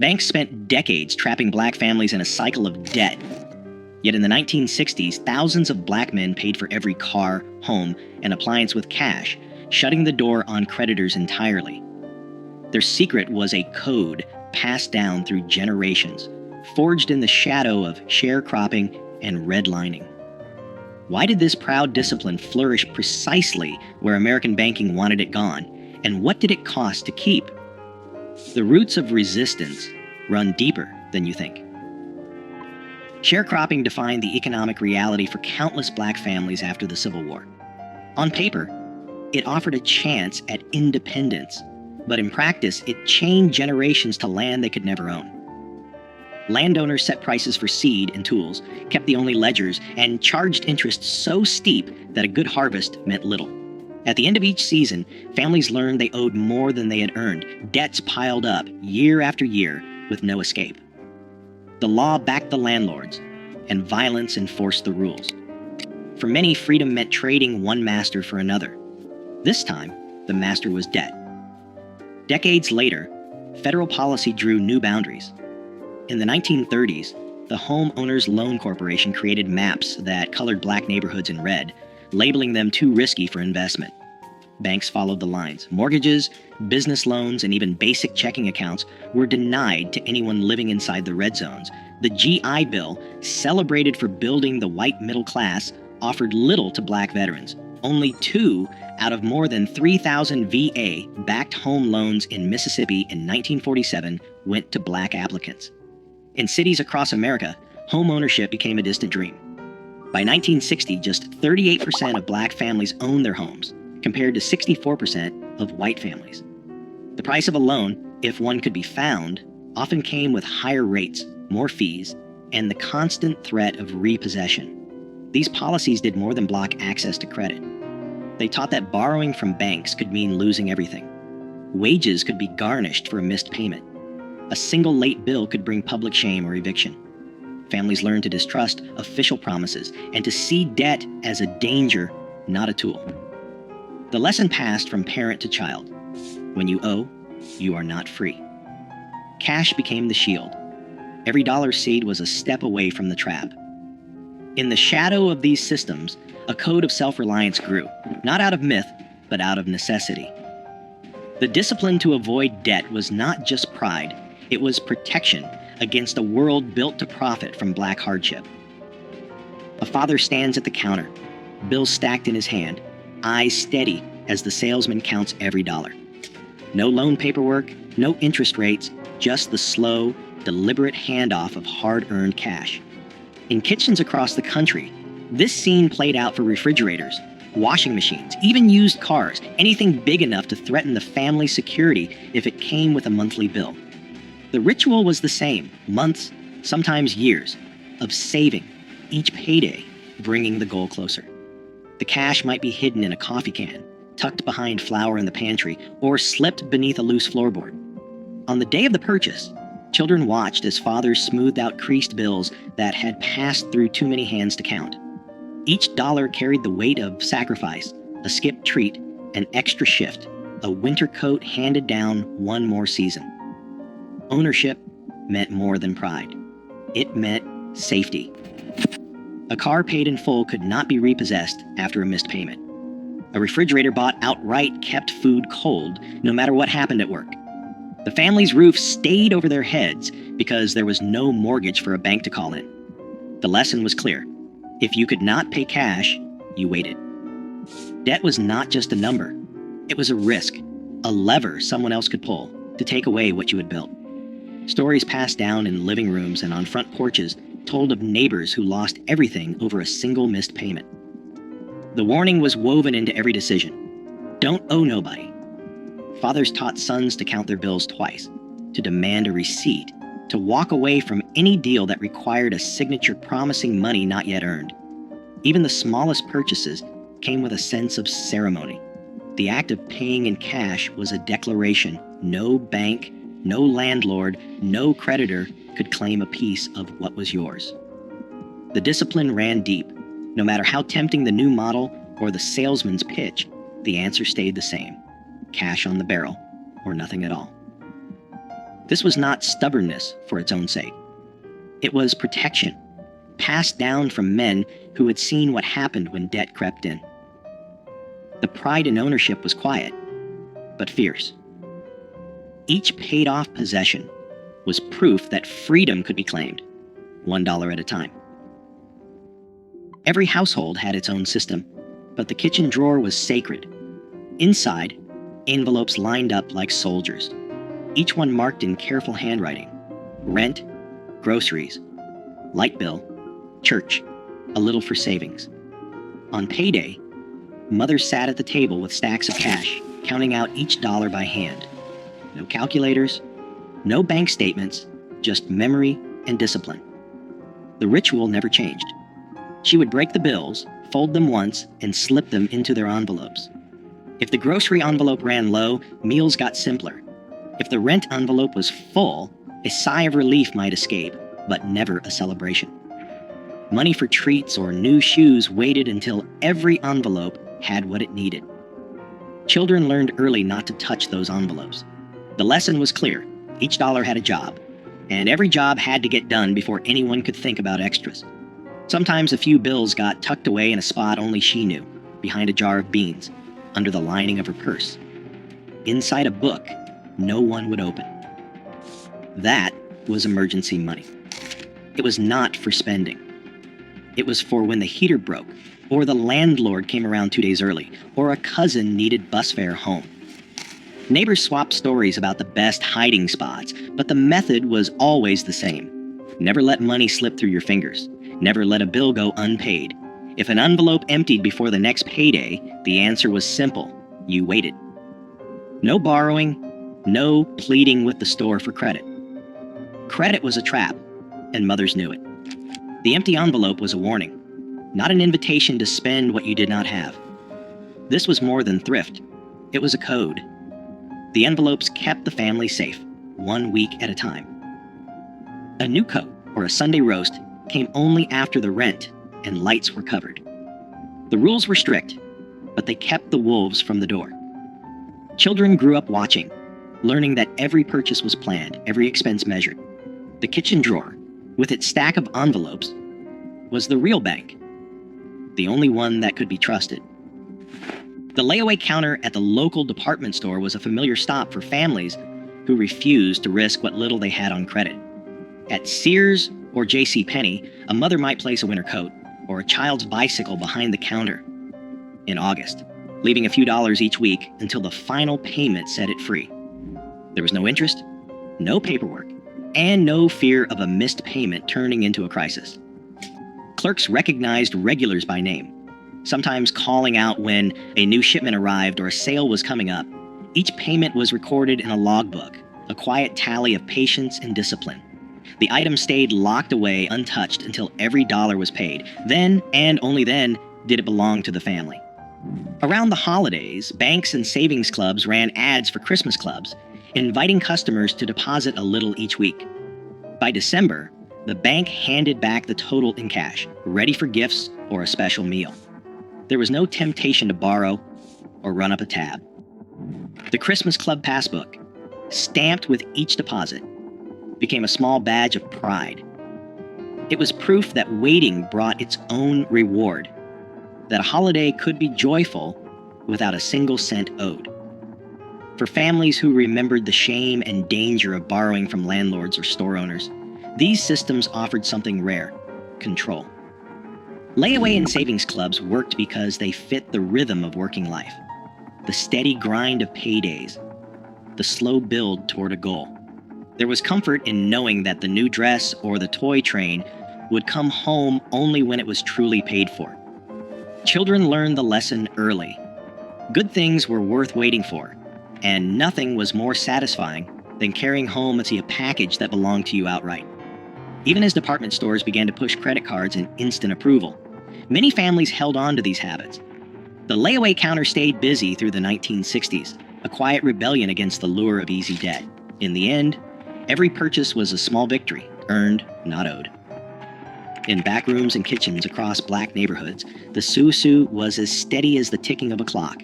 Banks spent decades trapping black families in a cycle of debt. Yet in the 1960s, thousands of black men paid for every car, home, and appliance with cash, shutting the door on creditors entirely. Their secret was a code passed down through generations, forged in the shadow of sharecropping and redlining. Why did this proud discipline flourish precisely where American banking wanted it gone, and what did it cost to keep? The roots of resistance run deeper than you think. Sharecropping defined the economic reality for countless black families after the Civil War. On paper, it offered a chance at independence, but in practice, it chained generations to land they could never own. Landowners set prices for seed and tools, kept the only ledgers, and charged interest so steep that a good harvest meant little. At the end of each season, families learned they owed more than they had earned. Debts piled up year after year with no escape. The law backed the landlords, and violence enforced the rules. For many, freedom meant trading one master for another. This time, the master was debt. Decades later, federal policy drew new boundaries. In the 1930s, the Homeowners Loan Corporation created maps that colored black neighborhoods in red, labeling them too risky for investment. Banks followed the lines. Mortgages, business loans, and even basic checking accounts were denied to anyone living inside the red zones. The GI Bill, celebrated for building the white middle class, offered little to black veterans. Only 2 out of more than 3,000 VA-backed home loans in Mississippi in 1947 went to black applicants. In cities across America, home ownership became a distant dream. By 1960, just 38% of black families owned their homes, compared to 64% of white families. The price of a loan, if one could be found, often came with higher rates, more fees, and the constant threat of repossession. These policies did more than block access to credit. They taught that borrowing from banks could mean losing everything. Wages could be garnished for a missed payment. A single late bill could bring public shame or eviction. Families learned to distrust official promises and to see debt as a danger, not a tool. The lesson passed from parent to child. When you owe, you are not free. Cash became the shield. Every dollar seed was a step away from the trap. In the shadow of these systems, a code of self-reliance grew, not out of myth, but out of necessity. The discipline to avoid debt was not just pride, it was protection against a world built to profit from black hardship. A father stands at the counter, bills stacked in his hand, eyes steady as the salesman counts every dollar. No loan paperwork, no interest rates, just the slow, deliberate handoff of hard-earned cash. In kitchens across the country, this scene played out for refrigerators, washing machines, even used cars, anything big enough to threaten the family's security if it came with a monthly bill. The ritual was the same, months, sometimes years, of saving, each payday bringing the goal closer. The cash might be hidden in a coffee can, tucked behind flour in the pantry, or slipped beneath a loose floorboard. On the day of the purchase, children watched as fathers smoothed out creased bills that had passed through too many hands to count. Each dollar carried the weight of sacrifice, a skipped treat, an extra shift, a winter coat handed down one more season. Ownership meant more than pride. It meant safety. A car paid in full could not be repossessed after a missed payment. A refrigerator bought outright kept food cold, no matter what happened at work. The family's roof stayed over their heads because there was no mortgage for a bank to call in. The lesson was clear. If you could not pay cash, you waited. Debt was not just a number. It was a risk, a lever someone else could pull to take away what you had built. Stories passed down in living rooms and on front porches told of neighbors who lost everything over a single missed payment. The warning was woven into every decision. Don't owe nobody. Fathers taught sons to count their bills twice, to demand a receipt, to walk away from any deal that required a signature promising money not yet earned. Even the smallest purchases came with a sense of ceremony. The act of paying in cash was a declaration no bank, no landlord, no creditor could claim a piece of what was yours. The discipline ran deep. No matter how tempting the new model or the salesman's pitch, the answer stayed the same: cash on the barrel or nothing at all. This was not stubbornness for its own sake. It was protection, passed down from men who had seen what happened when debt crept in. The pride in ownership was quiet, but fierce. Each paid-off possession was proof that freedom could be claimed, $1 at a time. Every household had its own system, but the kitchen drawer was sacred. Inside, envelopes lined up like soldiers, each one marked in careful handwriting: rent, groceries, light bill, church, a little for savings. On payday, mothers sat at the table with stacks of cash, counting out each dollar by hand. No calculators, no bank statements, just memory and discipline. The ritual never changed. She would break the bills, fold them once, and slip them into their envelopes. If the grocery envelope ran low, meals got simpler. If the rent envelope was full, a sigh of relief might escape, but never a celebration. Money for treats or new shoes waited until every envelope had what it needed. Children learned early not to touch those envelopes. The lesson was clear: each dollar had a job, and every job had to get done before anyone could think about extras. Sometimes a few bills got tucked away in a spot only she knew, behind a jar of beans, under the lining of her purse. Inside a book no one would open. That was emergency money. It was not for spending. It was for when the heater broke, or the landlord came around 2 days early, or a cousin needed bus fare home. Neighbors swapped stories about the best hiding spots, but the method was always the same. Never let money slip through your fingers. Never let a bill go unpaid. If an envelope emptied before the next payday, the answer was simple: you waited. No borrowing, no pleading with the store for credit. Credit was a trap, and mothers knew it. The empty envelope was a warning, not an invitation to spend what you did not have. This was more than thrift. It was a code. The envelopes kept the family safe, 1 week at a time. A new coat or a Sunday roast came only after the rent and lights were covered. The rules were strict, but they kept the wolves from the door. Children grew up watching, learning that every purchase was planned, every expense measured. The kitchen drawer, with its stack of envelopes, was the real bank, the only one that could be trusted. The layaway counter at the local department store was a familiar stop for families who refused to risk what little they had on credit. At Sears or JCPenney, a mother might place a winter coat or a child's bicycle behind the counter in August, leaving a few dollars each week until the final payment set it free. There was no interest, no paperwork, and no fear of a missed payment turning into a crisis. Clerks recognized regulars by name, sometimes calling out when a new shipment arrived or a sale was coming up. Each payment was recorded in a logbook, a quiet tally of patience and discipline. The item stayed locked away untouched until every dollar was paid. Then, and only then, did it belong to the family. Around the holidays, banks and savings clubs ran ads for Christmas clubs, inviting customers to deposit a little each week. By December, the bank handed back the total in cash, ready for gifts or a special meal. There was no temptation to borrow or run up a tab. The Christmas Club passbook, stamped with each deposit, became a small badge of pride. It was proof that waiting brought its own reward, that a holiday could be joyful without a single cent owed. For families who remembered the shame and danger of borrowing from landlords or store owners, these systems offered something rare: control. Layaway and savings clubs worked because they fit the rhythm of working life, the steady grind of paydays, the slow build toward a goal. There was comfort in knowing that the new dress or the toy train would come home only when it was truly paid for. Children learned the lesson early. Good things were worth waiting for, and nothing was more satisfying than carrying home a package that belonged to you outright. Even as department stores began to push credit cards and instant approval, many families held on to these habits. The layaway counter stayed busy through the 1960s, a quiet rebellion against the lure of easy debt. In the end, every purchase was a small victory, earned, not owed. In back rooms and kitchens across black neighborhoods, the sue-sue was as steady as the ticking of a clock.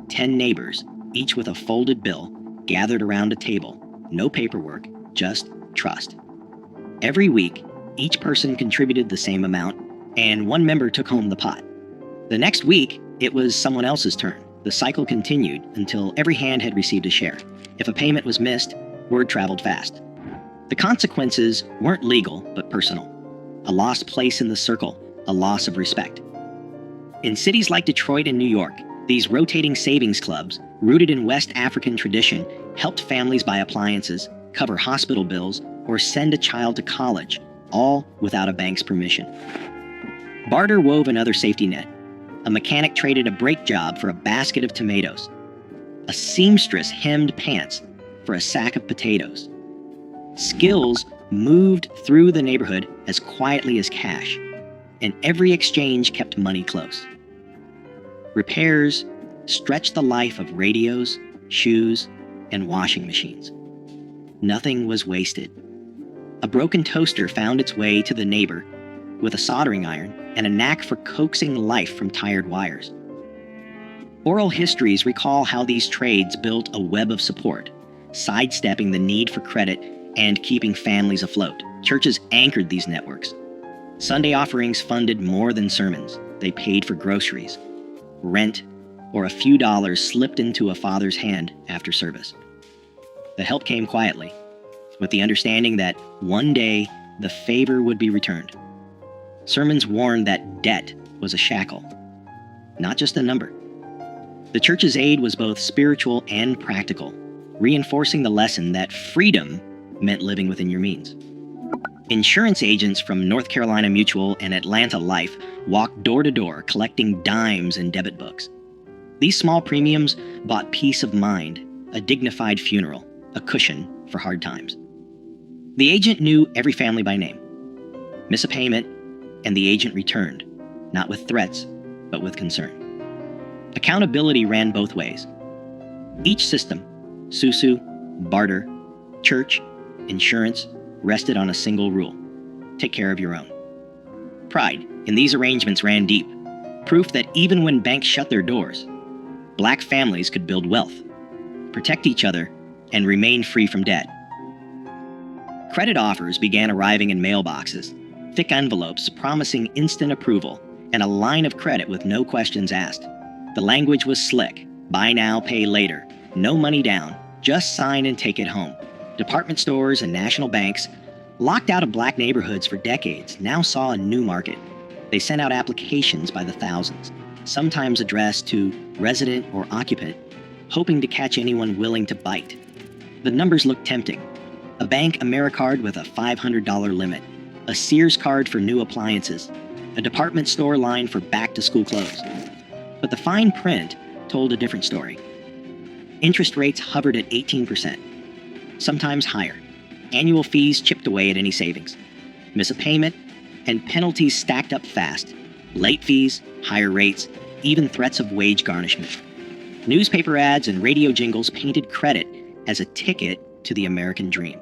10 neighbors, each with a folded bill, gathered around a table, no paperwork, just trust. Every week, each person contributed the same amount, and one member took home the pot. The next week, it was someone else's turn. The cycle continued until every hand had received a share. If a payment was missed, word traveled fast. The consequences weren't legal, but personal. A lost place in the circle, a loss of respect. In cities like Detroit and New York, these rotating savings clubs, rooted in West African tradition, helped families buy appliances, cover hospital bills, or send a child to college, all without a bank's permission. Barter wove another safety net. A mechanic traded a brake job for a basket of tomatoes. A seamstress hemmed pants for a sack of potatoes. Skills moved through the neighborhood as quietly as cash, and every exchange kept money close. Repairs stretched the life of radios, shoes, and washing machines. Nothing was wasted. A broken toaster found its way to the neighbor with a soldering iron and a knack for coaxing life from tired wires. Oral histories recall how these trades built a web of support, sidestepping the need for credit and keeping families afloat. Churches anchored these networks. Sunday offerings funded more than sermons. They paid for groceries, rent, or a few dollars slipped into a father's hand after service. The help came quietly, with the understanding that one day the favor would be returned. Sermons warned that debt was a shackle, not just a number. The church's aid was both spiritual and practical, reinforcing the lesson that freedom meant living within your means. Insurance agents from North Carolina Mutual and Atlanta Life walked door to door collecting dimes and debit books. These small premiums bought peace of mind, a dignified funeral, a cushion for hard times. The agent knew every family by name. Miss a payment, and the agent returned, not with threats, but with concern. Accountability ran both ways. Each system, susu, barter, church, insurance, rested on a single rule: take care of your own. Pride in these arrangements ran deep, proof that even when banks shut their doors, Black families could build wealth, protect each other, and remain free from debt. Credit offers began arriving in mailboxes, thick envelopes promising instant approval, and a line of credit with no questions asked. The language was slick: buy now, pay later, no money down, just sign and take it home. Department stores and national banks, locked out of Black neighborhoods for decades, now saw a new market. They sent out applications by the thousands, sometimes addressed to resident or occupant, hoping to catch anyone willing to bite. The numbers looked tempting: a bank AmeriCard with a $500 limit, a Sears card for new appliances, a department store line for back-to-school clothes. But the fine print told a different story. Interest rates hovered at 18%, sometimes higher. Annual fees chipped away at any savings. Miss a payment, and penalties stacked up fast. Late fees, higher rates, even threats of wage garnishment. Newspaper ads and radio jingles painted credit as a ticket to the American dream.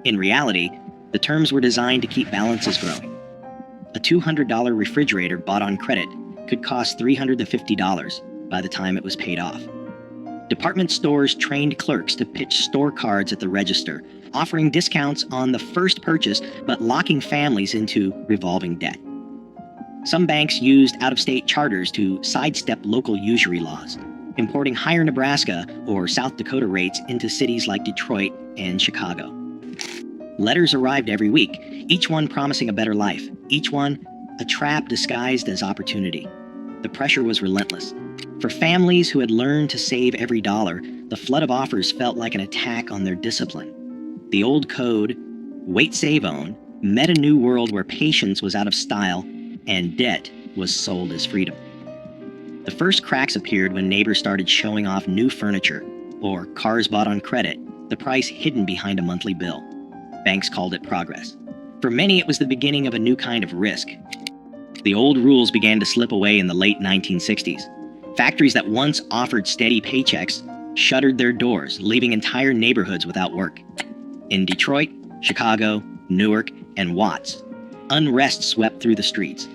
In reality, the terms were designed to keep balances growing. A $200 refrigerator bought on credit could cost $350 by the time it was paid off. Department stores trained clerks to pitch store cards at the register, offering discounts on the first purchase but locking families into revolving debt. Some banks used out-of-state charters to sidestep local usury laws, importing higher Nebraska or South Dakota rates into cities like Detroit and Chicago. Letters arrived every week, each one promising a better life, each one a trap disguised as opportunity. The pressure was relentless. For families who had learned to save every dollar, the flood of offers felt like an attack on their discipline. The old code, wait, save, own, met a new world where patience was out of style and debt was sold as freedom. The first cracks appeared when neighbors started showing off new furniture or cars bought on credit, the price hidden behind a monthly bill. Banks called it progress. For many, it was the beginning of a new kind of risk. The old rules began to slip away in the late 1960s. Factories that once offered steady paychecks shuttered their doors, leaving entire neighborhoods without work. In Detroit, Chicago, Newark, and Watts, unrest swept through the streets.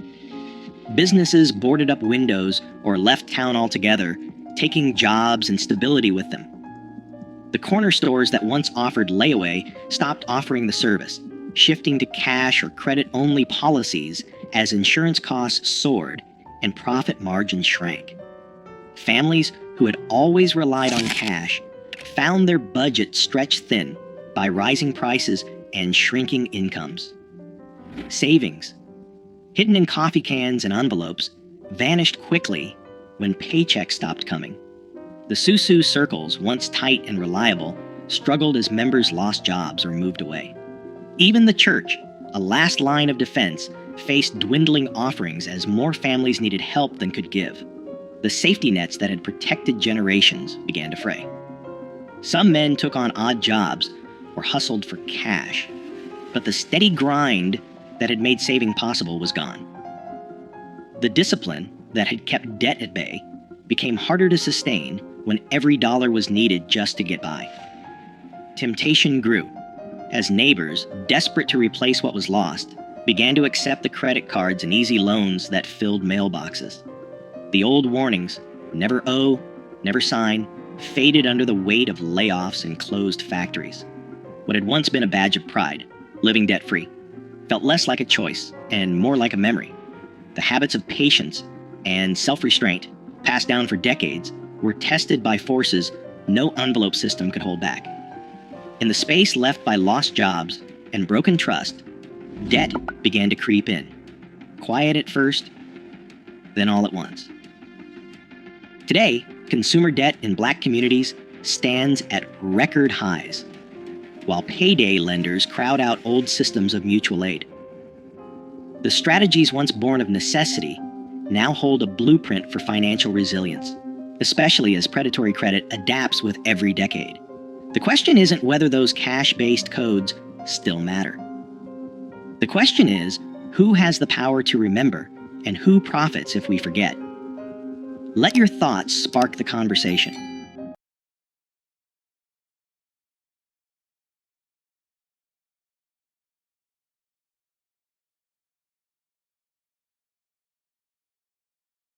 Businesses boarded up windows or left town altogether, taking jobs and stability with them. The corner stores that once offered layaway stopped offering the service, shifting to cash or credit-only policies as insurance costs soared and profit margins shrank. Families who had always relied on cash found their budget stretched thin by rising prices and shrinking incomes. Savings, hidden in coffee cans and envelopes, vanished quickly when paychecks stopped coming. The Susu circles, once tight and reliable, struggled as members lost jobs or moved away. Even the church, a last line of defense, faced dwindling offerings as more families needed help than could give. The safety nets that had protected generations began to fray. Some men took on odd jobs or hustled for cash, but the steady grind that had made saving possible was gone. The discipline that had kept debt at bay became harder to sustain when every dollar was needed just to get by. Temptation grew as neighbors, desperate to replace what was lost, began to accept the credit cards and easy loans that filled mailboxes. The old warnings, never owe, never sign, faded under the weight of layoffs and closed factories. What had once been a badge of pride, living debt-free, felt less like a choice and more like a memory. The habits of patience and self-restraint, passed down for decades, were tested by forces no envelope system could hold back. In the space left by lost jobs and broken trust, debt began to creep in. Quiet at first, then all at once. Today, consumer debt in Black communities stands at record highs, while payday lenders crowd out old systems of mutual aid. The strategies once born of necessity now hold a blueprint for financial resilience, especially as predatory credit adapts with every decade. The question isn't whether those cash-based codes still matter. The question is, who has the power to remember and who profits if we forget? Let your thoughts spark the conversation.